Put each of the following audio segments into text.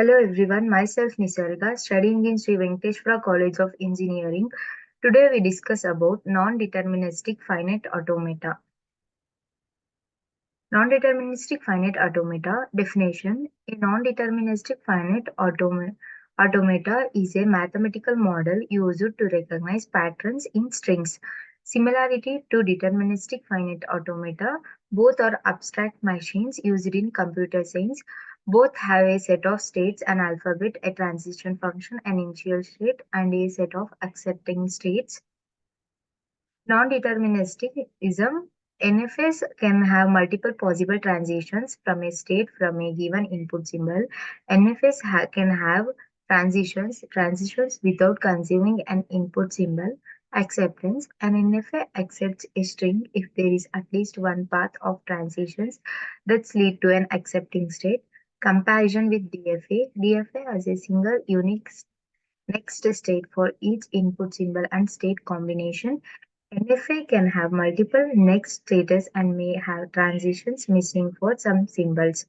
Hello everyone, myself Nisarga, studying in Sri Venkateshwara College of Engineering. Today we discuss about non-deterministic finite automata. Non-deterministic finite automata definition. A non-deterministic finite automata is a mathematical model used to recognize patterns in strings. Similarity to deterministic finite automata, both are abstract machines used in computer science. Both have a set of states, an alphabet, a transition function, an initial state, and a set of accepting states. Non-deterministicism NFS can have multiple possible transitions from a state from a given input symbol. NFS can have transitions without consuming an input symbol. Acceptance. An NFA accepts a string if there is at least one path of transitions that lead to an accepting state. Comparison with DFA. DFA has a single unique next state for each input symbol and state combination. NFA can have multiple next states and may have transitions missing for some symbols.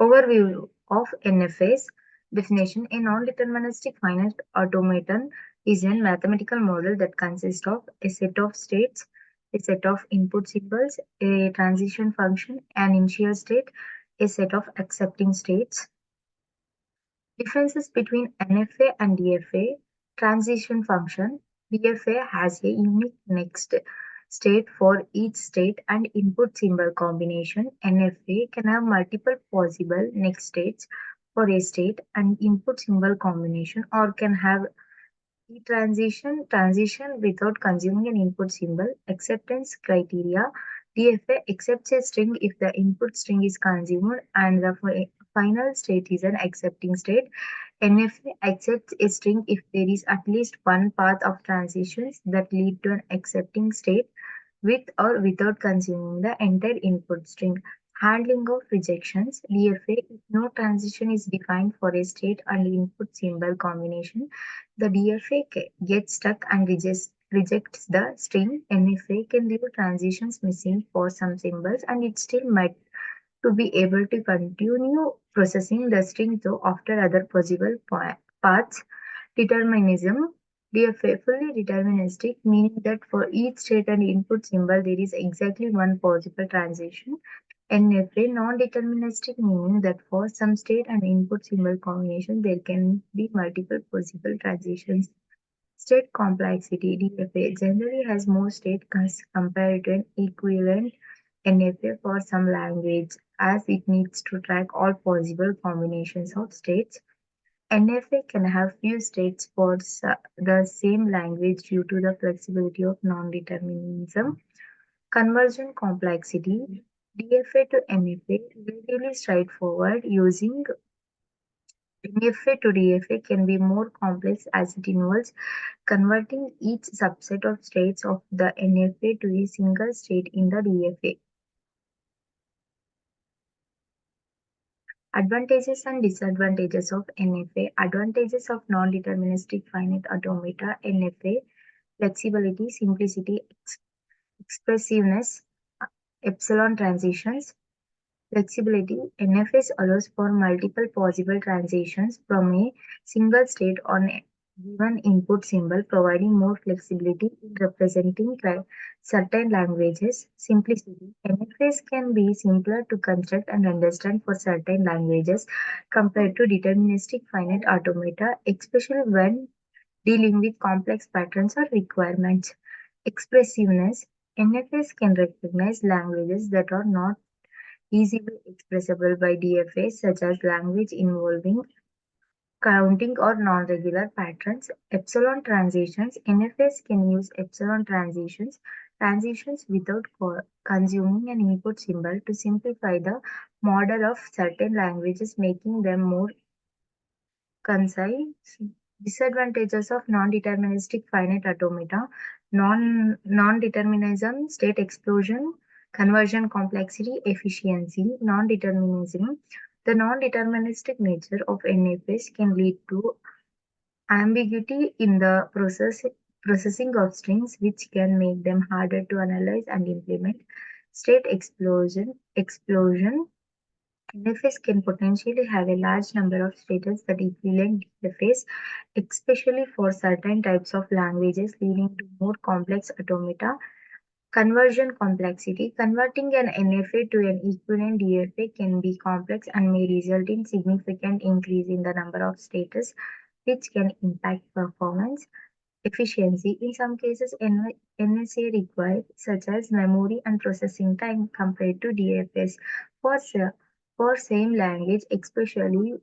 Overview of NFA's definition. A non-deterministic finite automaton is a mathematical model that consists of a set of states, a set of input symbols, a transition function, an initial state, a set of accepting states. Differences between NFA and DFA. Transition function. DFA has a unique next state for each state and input symbol combination. NFA can have multiple possible next states for a state and input symbol combination, or can have transition without consuming an input symbol. Acceptance criteria. DFA accepts a string if the input string is consumed and the final state is an accepting state. NFA accepts a string if there is at least one path of transitions that lead to an accepting state with or without consuming the entire input string. Handling of rejections. DFA. If no transition is defined for a state and input symbol combination, the DFA gets stuck and rejects the string. NFA can leave transitions missing for some symbols and it still might to be able to continue processing the string though after other possible paths. Determinism. They are fully deterministic, meaning that for each state and input symbol there is exactly one possible transition. NFA non-deterministic, meaning that for some state and input symbol combination there can be multiple possible transitions. State complexity. DFA generally has more state compared to an equivalent NFA for some language, as it needs to track all possible combinations of states. NFA can have few states for the same language due to the flexibility of non-determinism. Conversion complexity. DFA to NFA is relatively straightforward. Using NFA to DFA can be more complex as it involves converting each subset of states of the NFA to a single state in the DFA. Advantages and disadvantages of NFA. Advantages of non-deterministic finite automata. NFA. Flexibility, simplicity, expressiveness, epsilon transitions. Flexibility. NFS allows for multiple possible transitions from a single state on a given input symbol, providing more flexibility in representing certain languages. Simplicity. NFS can be simpler to construct and understand for certain languages compared to deterministic finite automata, especially when dealing with complex patterns or requirements. Expressiveness. NFS can recognize languages that are not easily expressible by DFA, such as language involving counting or non-regular patterns. Epsilon transitions. NFS can use epsilon transitions without consuming an input symbol to simplify the model of certain languages, making them more concise. Disadvantages of non-deterministic finite automata. Non-determinism, state explosion, conversion complexity, efficiency. Non-determinism. The non-deterministic nature of NFS can lead to ambiguity in the processing of strings, which can make them harder to analyze and implement. State explosion. NFS can potentially have a large number of states that equivalent DFS, especially for certain types of languages, leading to more complex automata. Conversion complexity. Converting an NFA to an equivalent DFA can be complex and may result in significant increase in the number of states, which can impact performance. Efficiency. In some cases, NSA required, such as memory and processing time compared to DFS. For, for same language, especially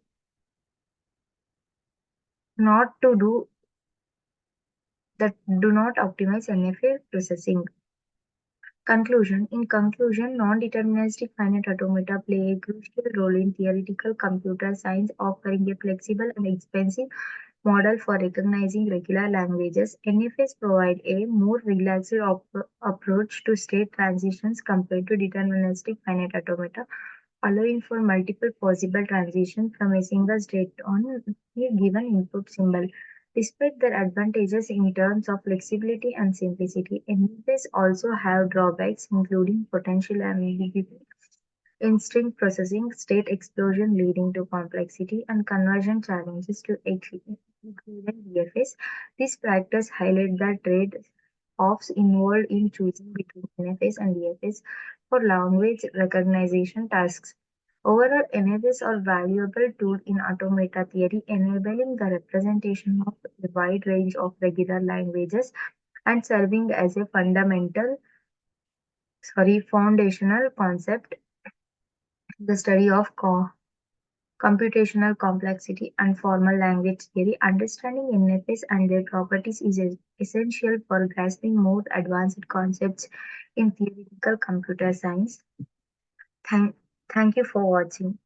not to do that do not optimize NFA processing. Conclusion. In conclusion, non-deterministic finite automata play a crucial role in theoretical computer science, offering a flexible and expensive model for recognizing regular languages. NFS provide a more relaxed approach to state transitions compared to deterministic finite automata, allowing for multiple possible transitions from a single state on a given input symbol. Despite their advantages in terms of flexibility and simplicity, NFS also have drawbacks, including potential ambiguity instinct processing, state explosion leading to complexity, and conversion challenges to equivalent DFS. These factors highlight the trade-offs involved in choosing between NFS and DFS for language recognition tasks. Overall, NFS are valuable tool in automata theory, enabling the representation of a wide range of regular languages and serving as a foundational concept. The study of computational complexity and formal language theory, understanding NFS and their properties is essential for grasping more advanced concepts in theoretical computer science. Thank, thank you for watching.